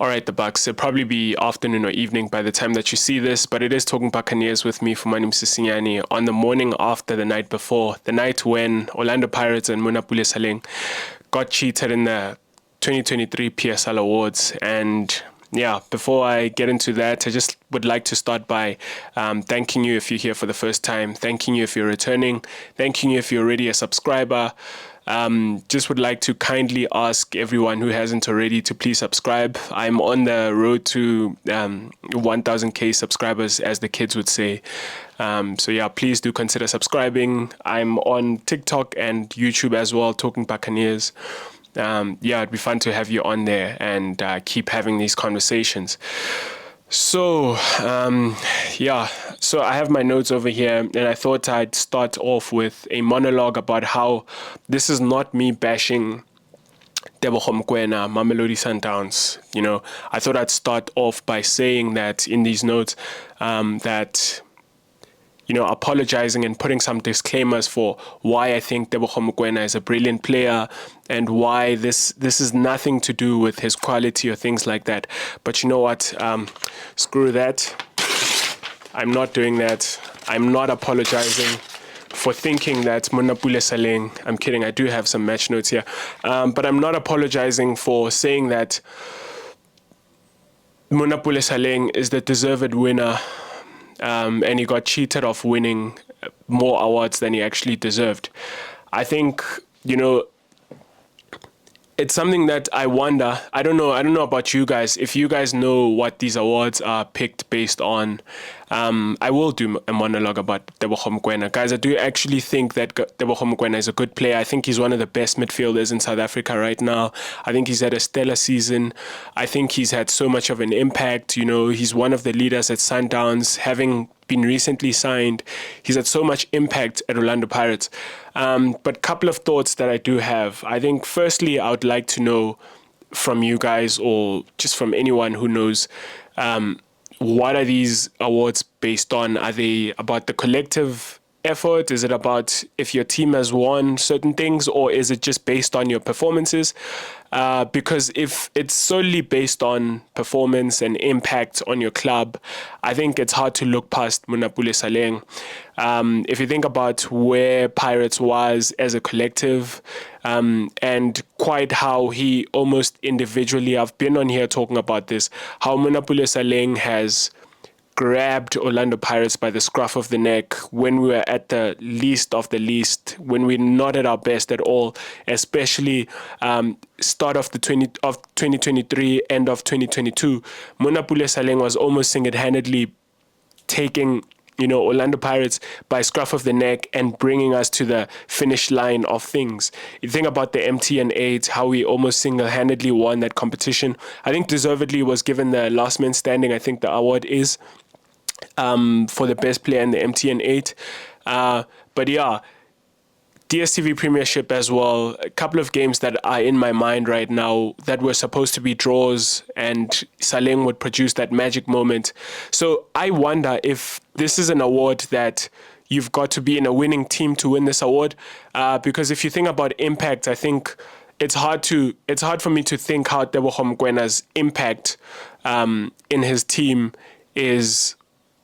All right, the Bucks. It'll probably be afternoon or evening by the time that you see this, but it is Talking Buccaneers with me, Fumane on the morning after the night before, the night when Orlando Pirates and Monnapule Saleng got cheated in the 2023 PSL Awards. And yeah, before I get into that, I just would like to start by thanking you if you're here for the first time, thanking you if you're returning, thanking you if you're already a subscriber. Just would like to kindly ask everyone who hasn't already to please subscribe. I'm on the road to 1,000k subscribers, as the kids would say. So yeah, please do consider subscribing. I'm on TikTok and YouTube as well, Talking Buccaneers. Yeah, it'd be fun to have you on there and keep having these conversations. So, so I have my notes over here, and I thought I'd start off with a monologue about how this is not me bashing Tebogo Mokoena, Mamelodi Sundowns. You know, I thought I'd start off by saying that in these notes, that, you know, apologizing and putting some disclaimers for why I think Tebogo Mokoena is a brilliant player and why this is nothing to do with his quality or things like that. But you know what? Screw that. I'm not doing that. I'm not apologizing for thinking that Monnapule Saleng, I'm kidding, I do have some match notes here, but I'm not apologizing for saying that Monnapule Saleng is the deserved winner. And he got cheated of winning more awards than he actually deserved. I think, you know, it's something that I wonder. I don't know about you guys. If you guys know what these awards are picked based on, I will do a monologue about Tebogo Mokoena. Guys, I do actually think that Tebogo Mokoena is a good player. I think he's one of the best midfielders in South Africa right now. I think he's had a stellar season. I think he's had so much of an impact. You know, he's one of the leaders at Sundowns, having been recently signed. He's had so much impact at Orlando Pirates. But a couple of thoughts that I do have. I think firstly, I would like to know from you guys, or just from anyone who knows, what are these awards based on? Are they about the collective effort? Is it about if your team has won certain things, or is it just based on your performances? Because if it's solely based on performance and impact on your club, I think it's hard to look past Monnapule Saleng. If you think about where Pirates was as a collective, and quite how he almost individually, I've been on here talking about this, how Monnapule Saleng has grabbed Orlando Pirates by the scruff of the neck when we were at the least of the least, when we're not at our best at all, especially start of 2023, end of 2022. Monnapule Saleng was almost single-handedly taking, you know, Orlando Pirates by scruff of the neck and bringing us to the finish line of things. You think about the MTN 8, how we almost single-handedly won that competition. I think deservedly was given the last man standing. I think the award is for the best player in the MTN 8. But yeah, DStv Premiership as well. A couple of games that are in my mind right now that were supposed to be draws, and Saleng would produce that magic moment. So I wonder if this is an award that you've got to be in a winning team to win this award. Because if you think about impact, I think it's hard for me to think how Tebogo Mokoena's impact in his team is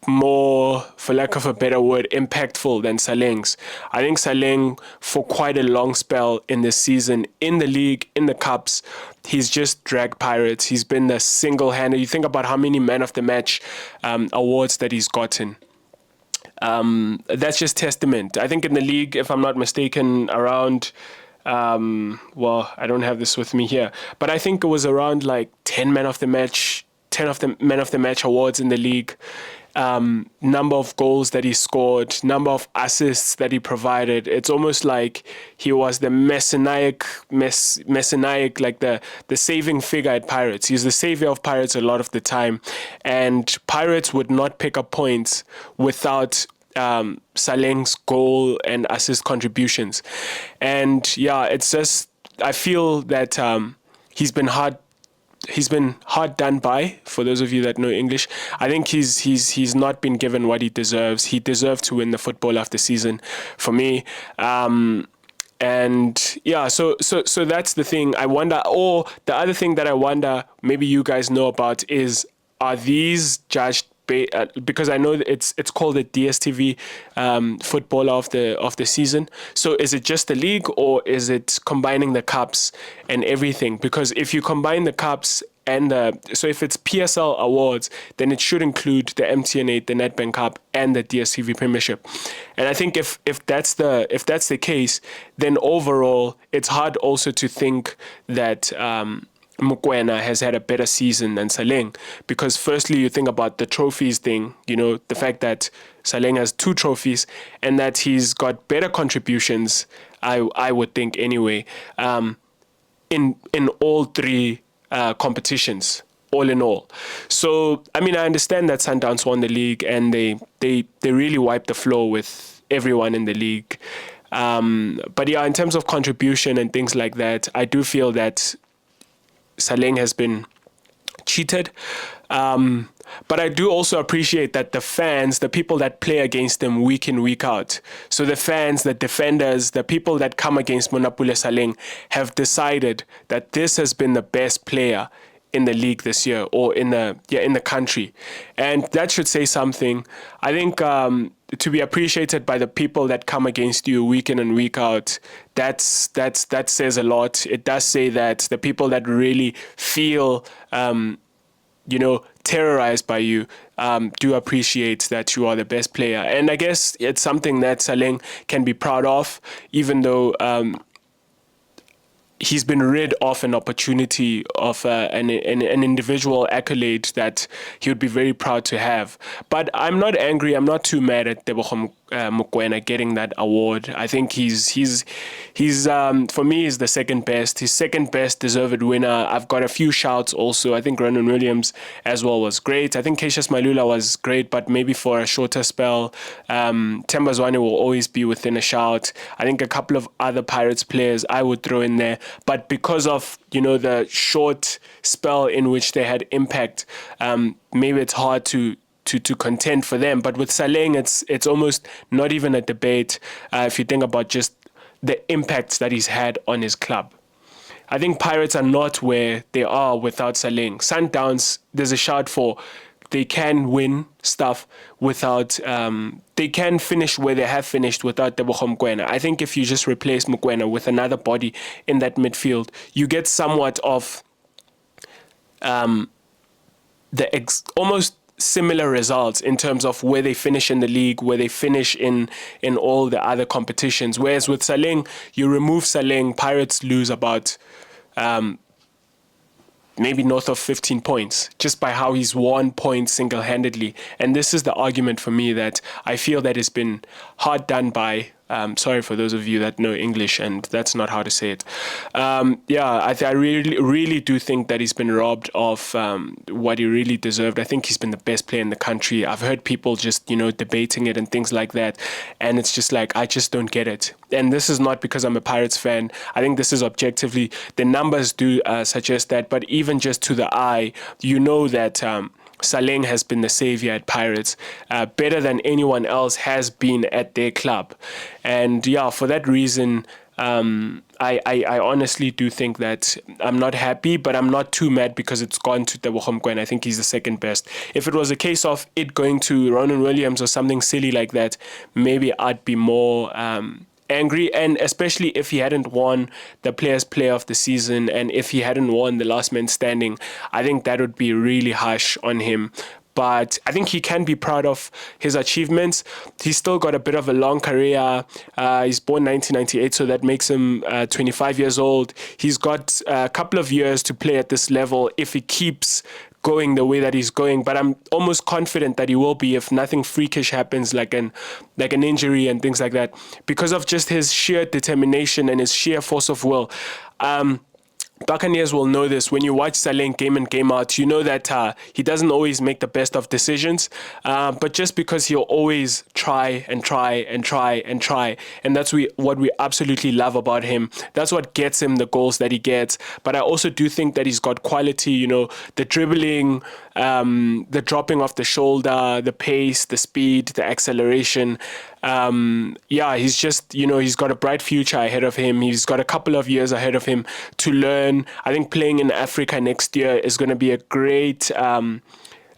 more, for lack of a better word, impactful than Saleng's. I think Saleng, for quite a long spell in this season, in the league, in the cups, he's just dragged Pirates. He's been the single-handed. You think about how many man of the match awards that he's gotten. That's just testament. I think in the league, if I'm not mistaken, around, well, I don't have this with me here, but I think it was around like 10 man of the match awards in the league. Number of goals that he scored, number of assists that he provided. It's almost like he was the messianic, like the saving figure at Pirates. He's the savior of Pirates a lot of the time. And Pirates would not pick up points without Saleng's goal and assist contributions. And yeah, it's just, I feel that he's been hard done by, for those of you that know English. I think he's not been given what he deserves. He deserved to win the Football of the Season for me. And yeah, so that's the thing I wonder. Or the other thing that I wonder, maybe you guys know about, is are these judged because I know that it's called the DStv footballer of the season. So is it just the league, or is it combining the cups and everything? Because if you combine the cups and so if it's PSL awards, then it should include the MTN8, the Nedbank Cup, and the DStv Premiership. And I think if that's the case, then overall it's hard also to think that Mokoena has had a better season than Saleng, because firstly you think about the trophies thing, the fact that Saleng has 2 trophies and that he's got better contributions, I would think anyway, in all 3 competitions, all in all. So I mean, I understand that Sundowns won the league and they really wiped the floor with everyone in the league. But yeah, in terms of contribution and things like that, I do feel that Saleng has been cheated. But I do also appreciate that the fans, the people that play against them week in, week out, so the fans, the defenders, the people that come against Monnapule Saleng have decided that this has been the best player in the league this year, or in the country. And that should say something. I think to be appreciated by the people that come against you week in and week out, that says a lot. It does say that the people that really feel terrorized by you do appreciate that you are the best player. And I guess it's something that Saleng can be proud of, even though he's been rid of an opportunity of an individual accolade that he would be very proud to have. But I'm not angry. I'm not too mad at Tebogo Mokoena getting that award. I think he's for me, he's the second best. He's second best deserved winner. I've got a few shouts also. I think Ronan Williams as well was great. I think Cassius Malula was great, but maybe for a shorter spell. Themba Zwane will always be within a shout. I think a couple of other Pirates players I would throw in there. But because of, the short spell in which they had impact, maybe it's hard to contend for them. But with Saleng, it's almost not even a debate if you think about just the impacts that he's had on his club. I think Pirates are not where they are without Saleng. Sundowns, there's a shout for they can win stuff without, they can finish where they have finished without Tebogo Mokoena. I think if you just replace Mokoena with another body in that midfield, you get somewhat of almost similar results in terms of where they finish in the league, where they finish in all the other competitions. Whereas with Saleng, you remove Saleng, Pirates lose about maybe north of 15 points, just by how he's won points single-handedly. And this is the argument for me that I feel that it's been hard done by. Sorry for those of you that know English and that's not how to say it. I really do think that he's been robbed of what he really deserved. I think he's been the best player in the country. I've heard people just, debating it and things like that. And it's just like, I just don't get it. And this is not because I'm a Pirates fan. I think this is objectively, the numbers do suggest that. But even just to the eye, that Saleng has been the savior at Pirates, better than anyone else has been at their club. And for that reason, I honestly do think that I'm not happy, but I'm not too mad because it's gone to Tebogo Mokoena. I think he's the second best. If it was a case of it going to Ronan Williams or something silly like that, maybe I'd be more angry, and especially if he hadn't won the Players' Player of the Season and if he hadn't won the Last Man Standing, I think that would be really harsh on him. But I think he can be proud of his achievements. He's still got a bit of a long career. He's born 1998, so that makes him 25 years old. He's got a couple of years to play at this level if he keeps going the way that he's going, but I'm almost confident that he will be if nothing freakish happens, like an injury and things like that, because of just his sheer determination and his sheer force of will. Buccaneers will know this. When you watch Saleng game in, game out, you know that he doesn't always make the best of decisions, but just because he'll always try and try and try and try. And that's what we absolutely love about him. That's what gets him the goals that he gets. But I also do think that he's got quality, the dribbling, the dropping off the shoulder, the pace, the speed, the acceleration. He's just, he's got a bright future ahead of him. He's got a couple of years ahead of him to learn. I think playing in Africa next year is going to be a great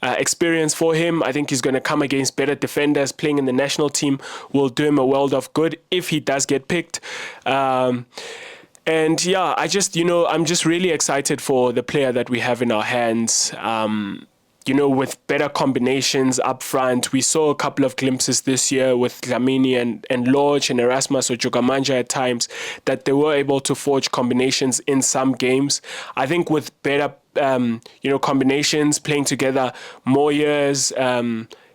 experience for him. I think he's going to come against better defenders. Playing in the national team will do him a world of good if he does get picked. I'm just really excited for the player that we have in our hands. With better combinations up front. We saw a couple of glimpses this year with Dlamini and Lodge and Erasmus or Jugamanja at times that they were able to forge combinations in some games. I think with better, combinations, playing together more years,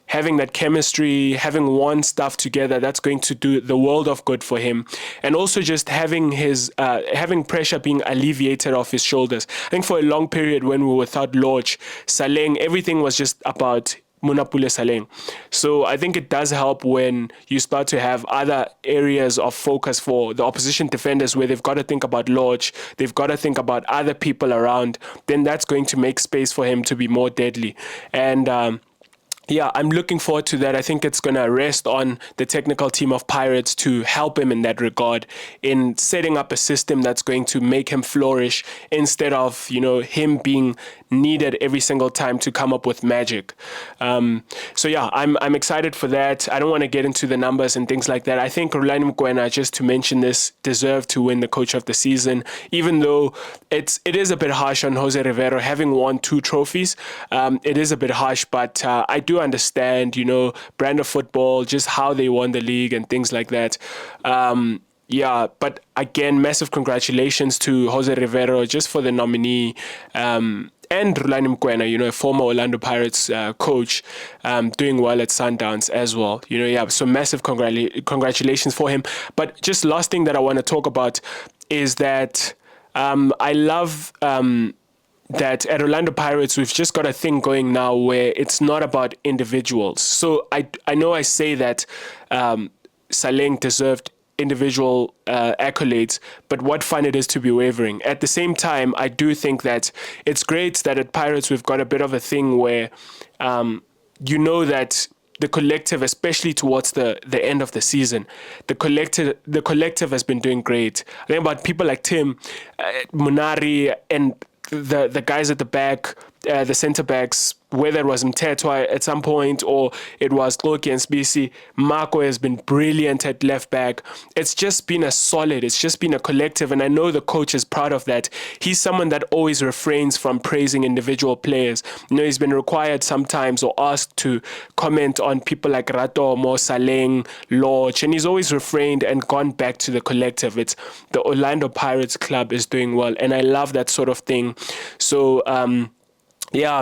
having that chemistry, having won stuff together, that's going to do the world of good for him. And also just having having pressure being alleviated off his shoulders. I think for a long period when we were without Lodge, Saleng, everything was just about Monnapule Saleng. So I think it does help when you start to have other areas of focus for the opposition defenders where they've got to think about Lodge, they've got to think about other people around, then that's going to make space for him to be more deadly. And I'm looking forward to that. I think it's going to rest on the technical team of Pirates to help him in that regard, in setting up a system that's going to make him flourish instead of, him being needed every single time to come up with magic. I'm excited for that. I don't want to get into the numbers and things like that. I think Rulani Mokoena, just to mention this, deserved to win the coach of the season, even though it is a bit harsh on Jose Rivero having won 2 trophies. It is a bit harsh, but I do understand, brand of football, just how they won the league and things like that. But again, massive congratulations to Jose Rivero just for the nominee. And Rulani Mokoena, former Orlando Pirates coach, doing well at Sundowns as well. So massive congratulations for him. But just last thing that I want to talk about is that I love that at Orlando Pirates, we've just got a thing going now where it's not about individuals. So I know I say that Saleng deserved individual accolades, but what fun it is to be wavering. At the same time, I do think that it's great that at Pirates we've got a bit of a thing where that the collective, especially towards the end of the season, the collective has been doing great. I think about people like Tim, Munari, and the guys at the back, the centre backs, whether it was Mtetwa at some point or it was Loki and Spisi. Marco has been brilliant at left back. It's just been it's just been a collective, and I know the coach is proud of that. He's someone that always refrains from praising individual players. He's been required sometimes or asked to comment on people like Rato, Mo, Saleng, Lodge, and he's always refrained and gone back to the collective. It's the Orlando Pirates club is doing well, and I love that sort of thing. So,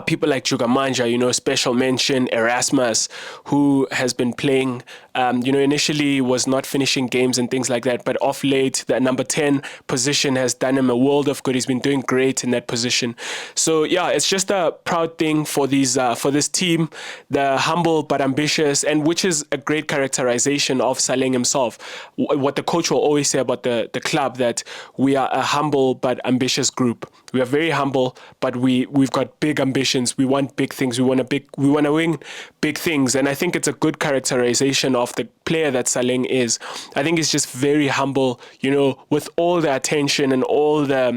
people like Jugamanja, special mention, Erasmus, who has been playing, initially was not finishing games and things like that, but off late, that number 10 position has done him a world of good. He's been doing great in that position. So, it's just a proud thing for this team, the humble but ambitious, and which is a great characterization of Saleng himself. What the coach will always say about the club, that we are a humble but ambitious group. We are very humble, but we've got big ambitions. We want big things. We want to win big things. And I think it's a good characterization of the player that Saleng is. I think he's just very humble, with all the attention and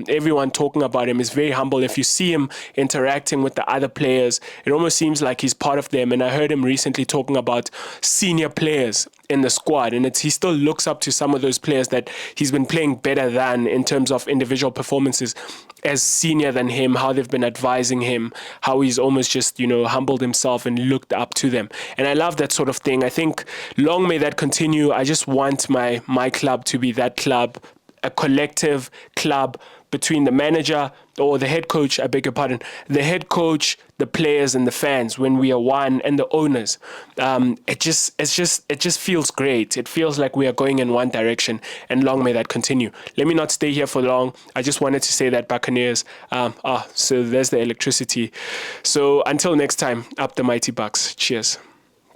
everyone talking about him is very humble. If you see him interacting with the other players, it almost seems like he's part of them. And I heard him recently talking about senior players in the squad, and he still looks up to some of those players that he's been playing better than in terms of individual performances as senior than him, how they've been advising him, how he's almost just, humbled himself and looked up to them. And I love that sort of thing. I think long may that continue. I just want my club to be that club a collective club between the manager or the head coach, I beg your pardon, the head coach, the players and the fans, when we are one, and the owners. It just feels great. It feels like we are going in one direction, and long may that continue. Let me not stay here for long. I just wanted to say that Buccaneers, so there's the electricity. So until next time, up the mighty Bucks. Cheers.